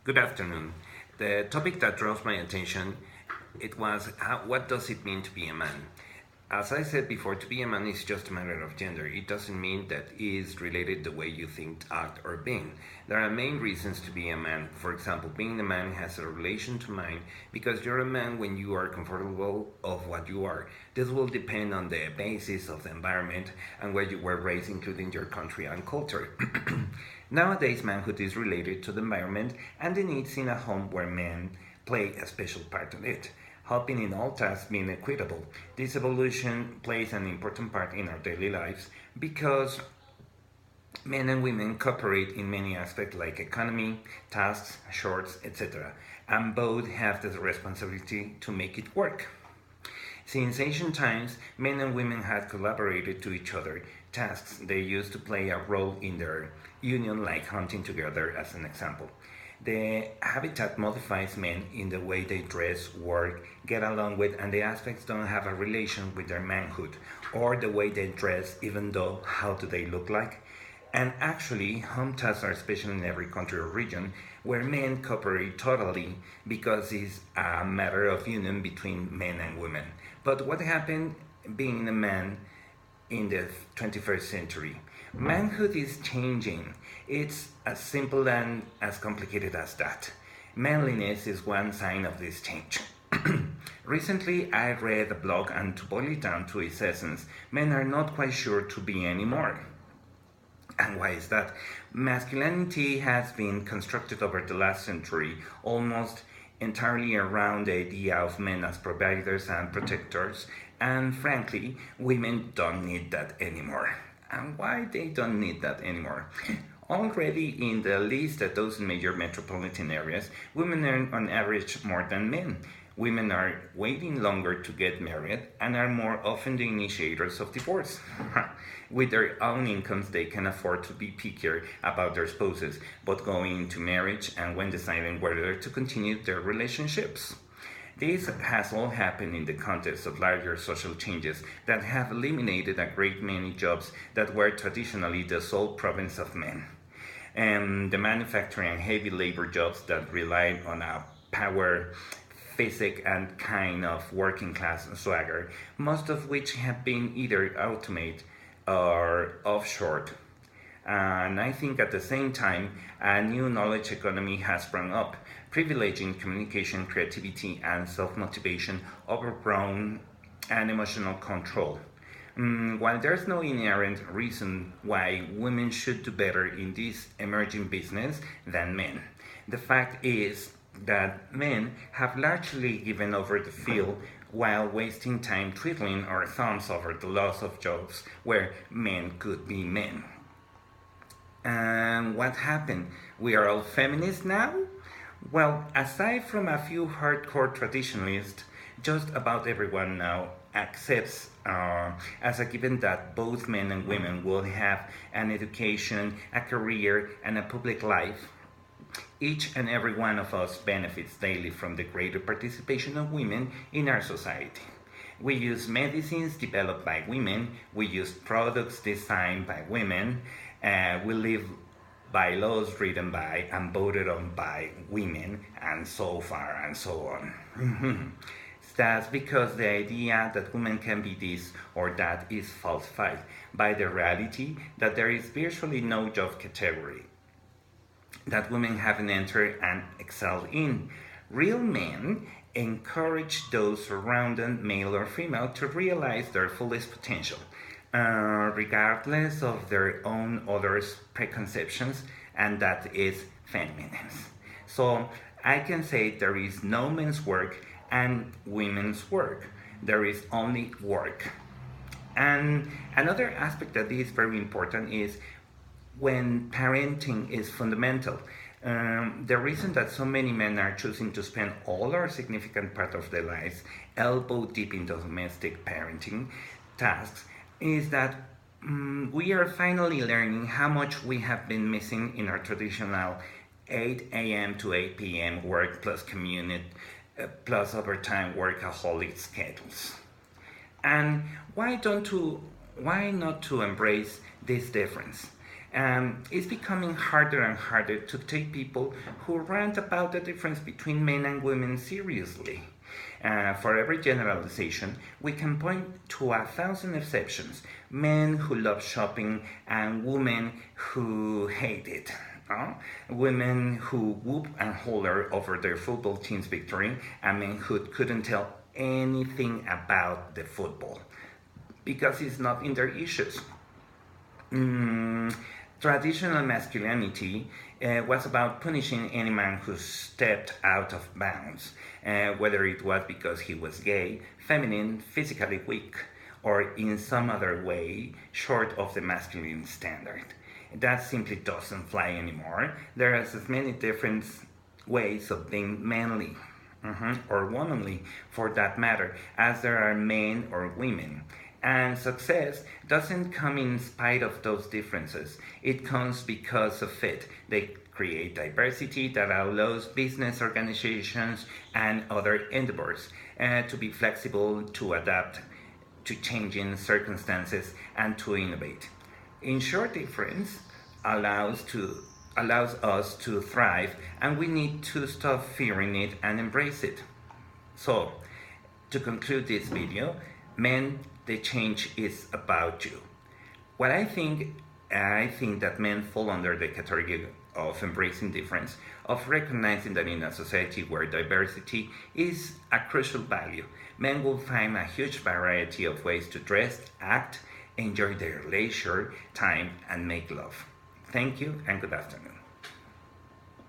Good afternoon. The topic that draws my attention what does it mean to be a man? As I said before, to be a man is just a matter of gender. It doesn't mean that it is related the way you think, act, or being. There are main reasons to be a man. For example, being a man has a relation to mine because you're a man when you are comfortable of what you are. This will depend on the basis of the environment and where you were raised, including your country and culture. Nowadays, manhood is related to the environment and the needs in a home where men play a special part in it, helping in all tasks being equitable. This evolution plays an important part in our daily lives because men and women cooperate in many aspects like economy, tasks, chores, etc., and both have the responsibility to make it work. Since ancient times, men and women had collaborated to each other tasks they used to play a role in their union, like hunting together as an example. The habitat modifies men in the way they dress, work, get along with, and the aspects don't have a relation with their manhood or the way they dress, even though how do they look like. And actually, home tasks are special in every country or region where men cooperate totally because it's a matter of union between men and women. But what happened being a man in the 21st century? Manhood is changing. It's as simple and as complicated as that. Manliness is one sign of this change. Recently, I read a blog, and to boil it down to its essence, men are not quite sure to be anymore. And why is that? Masculinity has been constructed over the last century almost entirely around the idea of men as providers and protectors, and frankly, women don't need that anymore. And why they don't need that anymore? Already in the least a dozen major metropolitan areas, women earn on average more than men. Women are waiting longer to get married and are more often the initiators of divorce. With their own incomes, they can afford to be pickier about their spouses, both going into marriage and when deciding whether to continue their relationships. This has all happened in the context of larger social changes that have eliminated a great many jobs that were traditionally the sole province of men. And the manufacturing and heavy labor jobs that relied on a power, physic, and kind of working class swagger, most of which have been either automated or offshored. And I think at the same time, a new knowledge economy has sprung up, privileging communication, creativity, and self-motivation over brawn and emotional control. While there's no inherent reason why women should do better in this emerging business than men, the fact is that men have largely given over the field while wasting time twiddling our thumbs over the loss of jobs where men could be men. And what happened? We are all feminists now? Well, aside from a few hardcore traditionalists, just about everyone now accepts as a given that both men and women will have an education, a career, and a public life. Each and every one of us benefits daily from the greater participation of women in our society. We use medicines developed by women, we use products designed by women, we live by laws written by and voted on by women, and so far and so on. That's because the idea that women can be this or that is falsified by the reality that there is virtually no job category that women haven't entered and excelled in. Real men encourage those around them, male or female, to realize their fullest potential, regardless of their own others' preconceptions, and that is feminineness. So I can say there is no men's work and women's work. There is only work. And another aspect that is very important is when parenting is fundamental. The reason that so many men are choosing to spend all or significant part of their lives elbow deep in domestic parenting tasks is that we are finally learning how much we have been missing in our traditional 8 a.m. to 8 p.m. work plus commute plus overtime workaholic schedules. And why not to embrace this difference? It's becoming harder and harder to take people who rant about the difference between men and women seriously. For every generalization, we can point to 1,000 exceptions: men who love shopping and women who hate it. Women who whoop and holler over their football team's victory, and men who couldn't tell anything about the football because it's not in their issues. Traditional masculinity was about punishing any man who stepped out of bounds, whether it was because he was gay, feminine, physically weak, or in some other way short of the masculine standard. That simply doesn't fly anymore. There are as many different ways of being manly, or womanly for that matter, as there are men or women. And success doesn't come in spite of those differences. It comes because of it. They create diversity that allows business organizations and other endeavors to be flexible, to adapt to changing circumstances, and to innovate. In short, difference allows us to thrive, and we need to stop fearing it and embrace it. So, to conclude this video, men, the change is about you. What I think that men fall under the category of embracing difference, of recognizing that in a society where diversity is a crucial value, men will find a huge variety of ways to dress, act, enjoy their leisure time, and make love. Thank you and good afternoon.